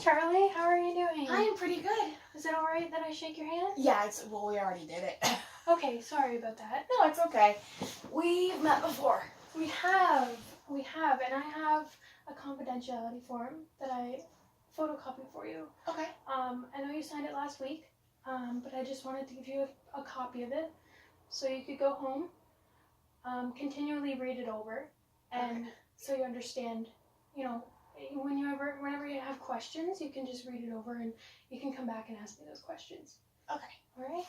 Charlie, how are you doing? I am pretty good. Is it alright that I shake your hand? Yeah, well, we already did it. Okay, sorry about that. No, it's okay. We've met before. We have, and I have a confidentiality form that I photocopied for you. Okay. I know you signed it last week, but I just wanted to give you a copy of it so you could go home, continually read it over, and so you understand, whenever you have questions, you can just read it over and you can come back and ask me those questions. Okay. All right?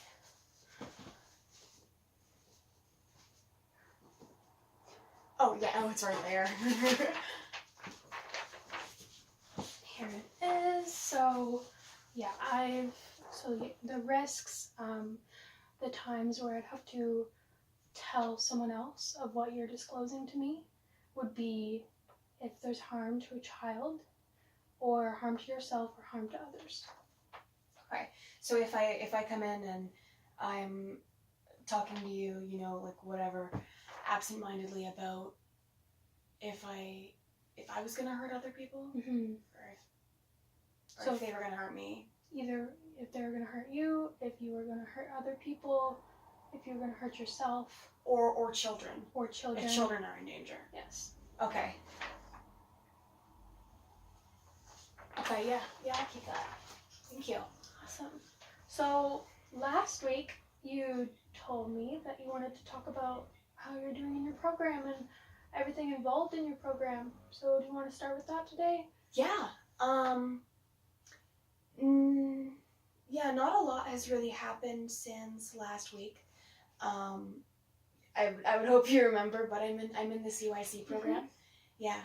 Oh, yeah. Oh, it's right there. Here it is. So, yeah, the risks, the times where I'd have to tell someone else of what you're disclosing to me would be if there's harm to a child or harm to yourself or harm to others. Okay. So if I come in and I'm talking to you, whatever, absentmindedly about if I was gonna hurt other people, Mm-hmm. or if they were gonna hurt me. Either if they were gonna hurt you, if you were gonna hurt other people, if you were gonna hurt yourself, or children. Or children. If children are in danger. Yes. Okay. Okay. Yeah. I'll keep that. Thank you. Awesome. So last week you told me that you wanted to talk about how you're doing in your program and everything involved in your program. So do you want to start with that today? Yeah. Yeah, not a lot has really happened since last week. I would hope you remember, but I'm in the CYC program. Mm-hmm. Yeah.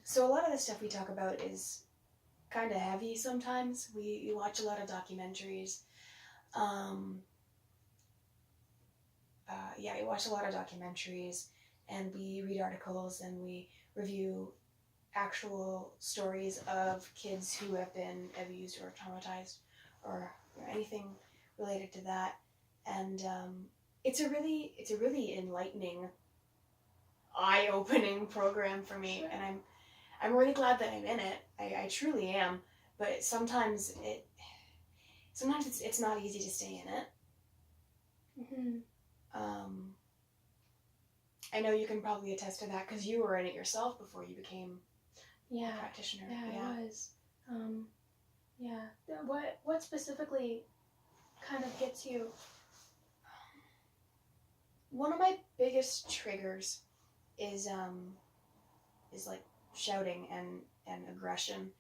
So a lot of the stuff we talk about is kind of heavy sometimes. We watch a lot of documentaries. We watch a lot of documentaries, and we read articles, and we review actual stories of kids who have been abused or traumatized or anything related to that. And it's a really enlightening, eye-opening program for me. Sure. And I'm really glad that I'm in it. I truly am. But sometimes it's not easy to stay in it. Mm-hmm. I know you can probably attest to that because you were in it yourself before you became a practitioner. Yeah, I was. What specifically kind of gets you? One of my biggest triggers is like shouting and aggression.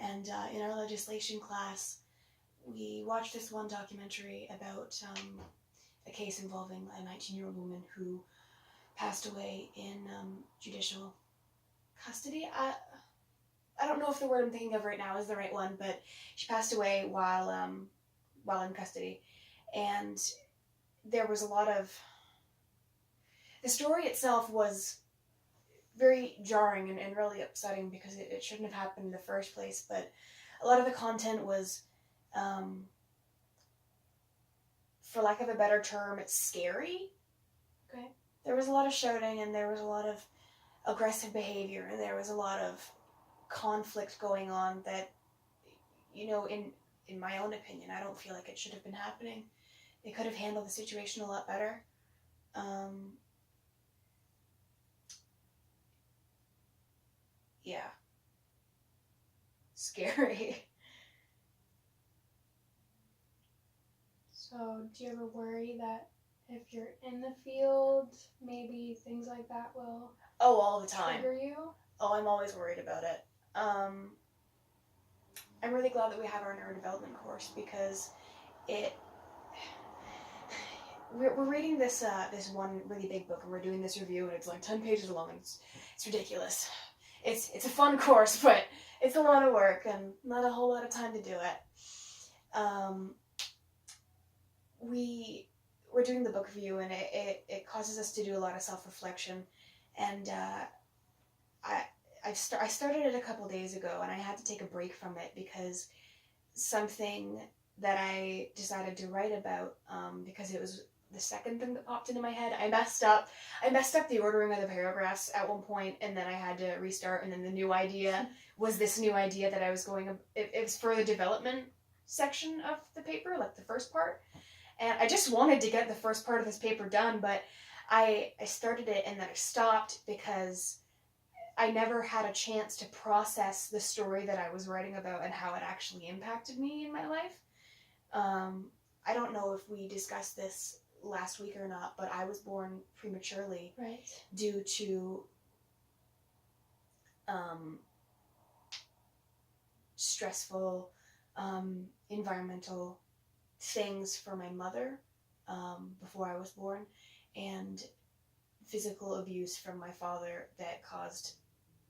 And in our legislation class, we watched this one documentary about a case involving a 19-year-old woman who passed away in judicial custody. I don't know if the word I'm thinking of right now is the right one, but she passed away while in custody. And there was a lot of... The story itself was very jarring and really upsetting because it shouldn't have happened in the first place, but a lot of the content was, for lack of a better term, it's scary. Okay. There was a lot of shouting, and there was a lot of aggressive behavior, and there was a lot of conflict going on that, in my own opinion, I don't feel like it should have been happening. They could have handled the situation a lot better. Yeah. Scary. So, do you ever worry that if you're in the field, maybe things like that will all the time trigger you? Oh, I'm always worried about it. I'm really glad that we have our neurodevelopment course because we're reading this one really big book, and we're doing this review, and it's like 10 pages long, and it's ridiculous. It's a fun course, but it's a lot of work and not a whole lot of time to do it. We're doing the book review, and it causes us to do a lot of self-reflection, and I started it a couple days ago, and I had to take a break from it because something that I decided to write about, because it was the second thing that popped into my head. I messed up the ordering of the paragraphs at one point, and then I had to restart, and then the new idea was this new idea that I was going, it was for the development section of the paper, like the first part. And I just wanted to get the first part of this paper done, but I started it and then I stopped because I never had a chance to process the story that I was writing about and how it actually impacted me in my life. I don't know if we discussed this last week or not, but I was born prematurely, right, due to stressful environmental things for my mother before I was born, and physical abuse from my father that caused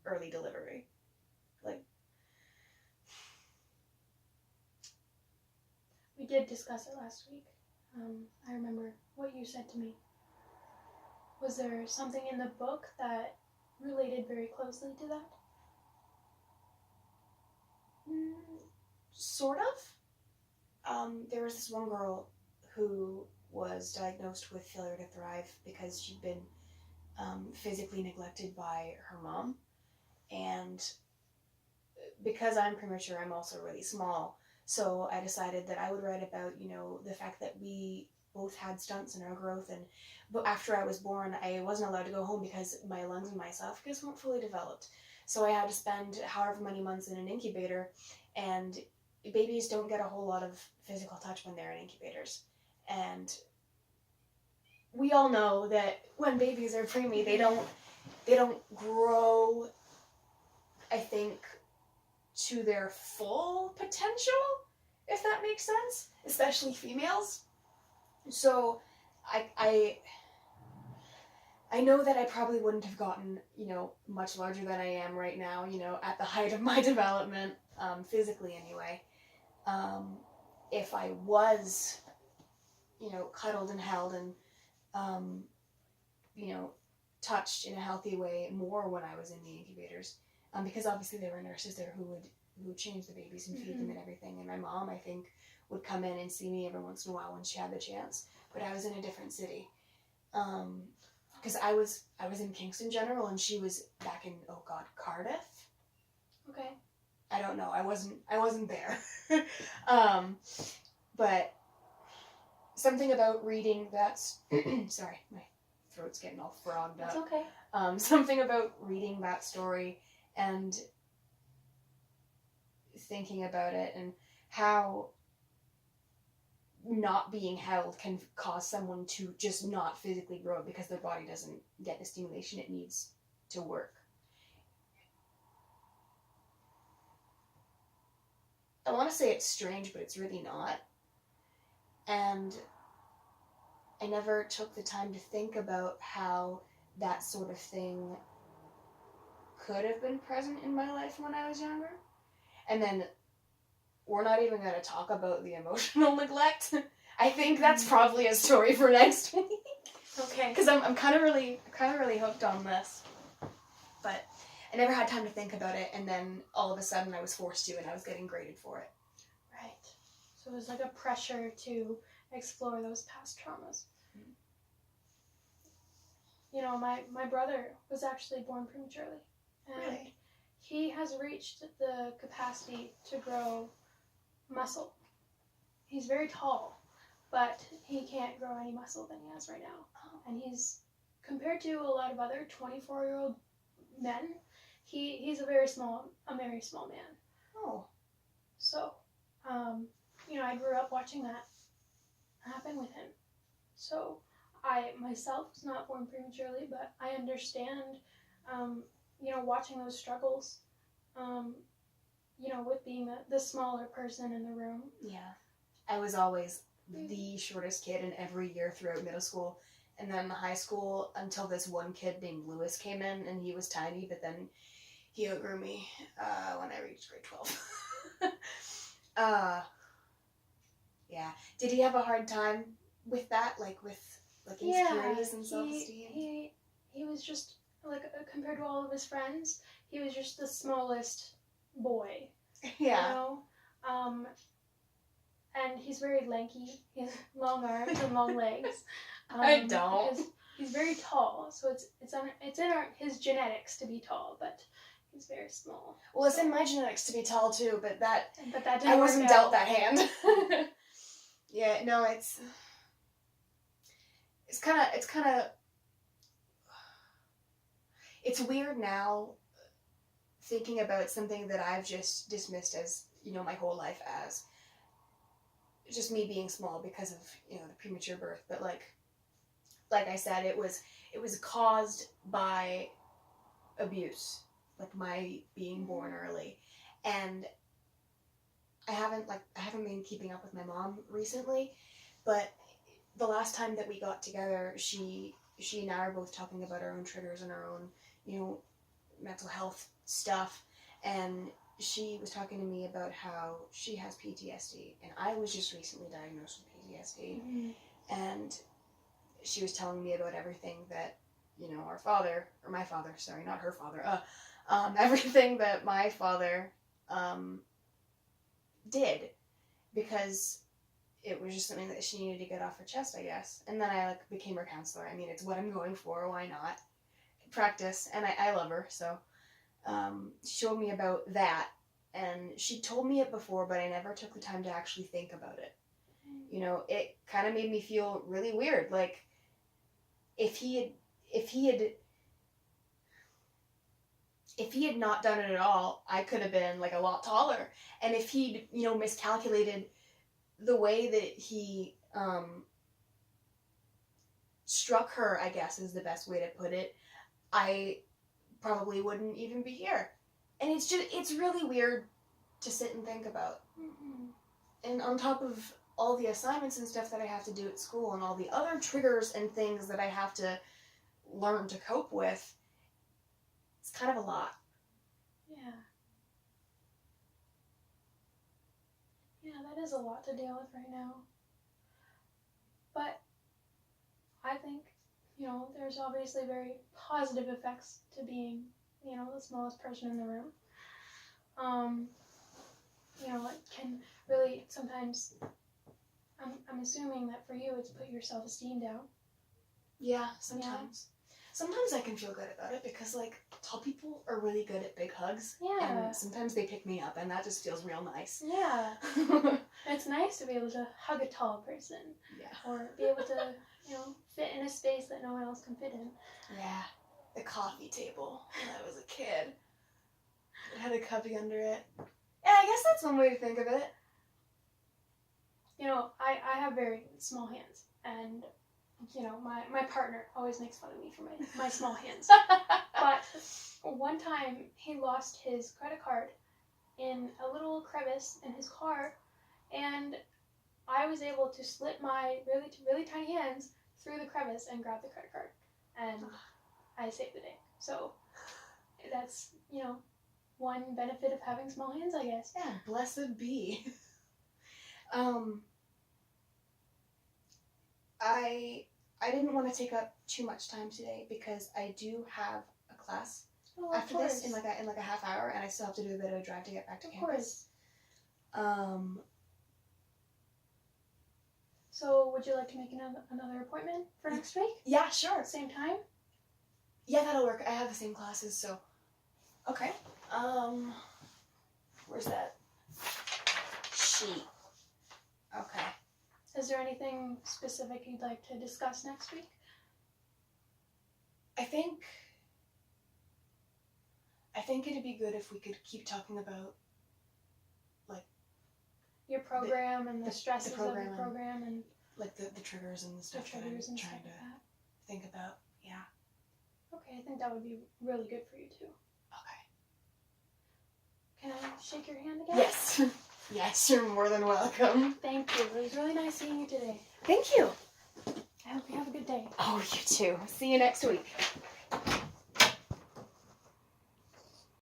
early delivery. Like, we did discuss it last week. I remember what you said to me. Was there something in the book that related very closely to that? Sort of. There was this one girl who was diagnosed with failure to thrive because she'd been physically neglected by her mom. And because I'm premature, I'm also really small. So I decided that I would write about, the fact that we both had stunts in our growth. But after I was born, I wasn't allowed to go home because my lungs and my esophagus weren't fully developed. So I had to spend however many months in an incubator, and babies don't get a whole lot of physical touch when they're in incubators. And we all know that when babies are preemie, they don't grow, I think, to their full potential, if that makes sense, especially females. So I know that I probably wouldn't have gotten, much larger than I am right now, at the height of my development, physically anyway, if I was, cuddled and held and, touched in a healthy way more when I was in the incubators, because obviously there were nurses there who would change the babies and feed them and everything, and my mom, I think, would come in and see me every once in a while when she had the chance, but I was in a different city, because I was in Kingston General and she was back in, Cardiff. Okay. I don't know, I wasn't there. But something about reading that's sorry, my throat's getting all frogged up. It's okay. Something about reading that story and thinking about it and how not being held can cause someone to just not physically grow because their body doesn't get the stimulation it needs to work. I want to say it's strange, but it's really not. And I never took the time to think about how that sort of thing could have been present in my life when I was younger. And then we're not even going to talk about the emotional neglect. I think that's probably a story for next week. Okay. Because I'm kind of really hooked on this. But I never had time to think about it, and then all of a sudden I was forced to, and I was getting graded for it. Right. So it was like a pressure to explore those past traumas. My brother was actually born prematurely. And Really? he has reached the capacity to grow muscle. He's very tall, but he can't grow any muscle than he has right now. Oh. And he's, compared to a lot of other 24-year-old men, he's a very small man. Oh. So, I grew up watching that happen with him. So, I myself was not born prematurely, but I understand, watching those struggles, with being the smaller person in the room. Yeah. I was always the shortest kid in every year throughout middle school. And then in high school, until this one kid named Lewis came in, and he was tiny, but then he outgrew me when I reached grade 12. Yeah. Did he have a hard time with that, with insecurities and self-esteem? He was just, compared to all of his friends, he was just the smallest boy. Yeah. and he's very lanky. He has long arms and long legs. I don't. Because he's very tall, so it's in his genetics to be tall, but he's very small. Well, it's in my genetics to be tall too, but that didn't I wasn't work dealt out. that hand. Yeah, no, it's kind of it's weird now thinking about something that I've just dismissed as, my whole life as just me being small because of, the premature birth, but like I said, it was caused by abuse, like my being born early. And I haven't been keeping up with my mom recently, but the last time that we got together, she and I are both talking about our own triggers and our own, mental health stuff, and she was talking to me about how she has PTSD, and I was just recently diagnosed with PTSD, and she was telling me about everything that, my father, sorry, not her father, everything that my father did, because it was just something that she needed to get off her chest, I guess. And then I became her counselor. I mean, it's what I'm going for. Why not? Practice, and I love her. So she showed me about that, and she told me it before, but I never took the time to actually think about it. It kind of made me feel really weird. Like if he had not done it at all, I could have been like a lot taller. And if he'd, miscalculated the way that he struck her, I guess is the best way to put it, I probably wouldn't even be here. And it's really weird to sit and think about. And on top of all the assignments and stuff that I have to do at school and all the other triggers and things that I have to learn to cope with, it's kind of a lot. Yeah, that is a lot to deal with right now. But I think, there's obviously very positive effects to being, the smallest person in the room. It can really sometimes, I'm assuming that for you it's put your self-esteem down. Yeah, sometimes. Sometimes I can feel good about it because, tall people are really good at big hugs. Yeah. And sometimes they pick me up, and that just feels real nice. Yeah. It's nice to be able to hug a tall person. Yeah. Or be able to, fit in a space that no one else can fit in. Yeah. The coffee table when I was a kid. It had a cubby under it. Yeah, I guess that's one way to think of it. I have very small hands, and my partner always makes fun of me for my small hands. But one time he lost his credit card in a little crevice in his car, and I was able to slip my really, really tiny hands through the crevice and grab the credit card, and I saved the day. So that's, one benefit of having small hands, I guess. Yeah, blessed be. I didn't want to take up too much time today because I do have a class after this in like a half hour, and I still have to do a bit of a drive to get back to campus. So would you like to make another appointment for next week? Yeah, sure. Same time? Yeah, that'll work. I have the same classes, so. Okay. Where's that sheet? Okay. Is there anything specific you'd like to discuss next week? I think it'd be good if we could keep talking about your program and the stresses of the program and the triggers and the stuff that I'm trying to think about. Yeah. Okay, I think that would be really good for you too. Okay. Can I shake your hand again? Yes. Yes, you're more than welcome. Thank you. It was really nice seeing you today. Thank you. I hope you have a good day. Oh, you too. See you next week.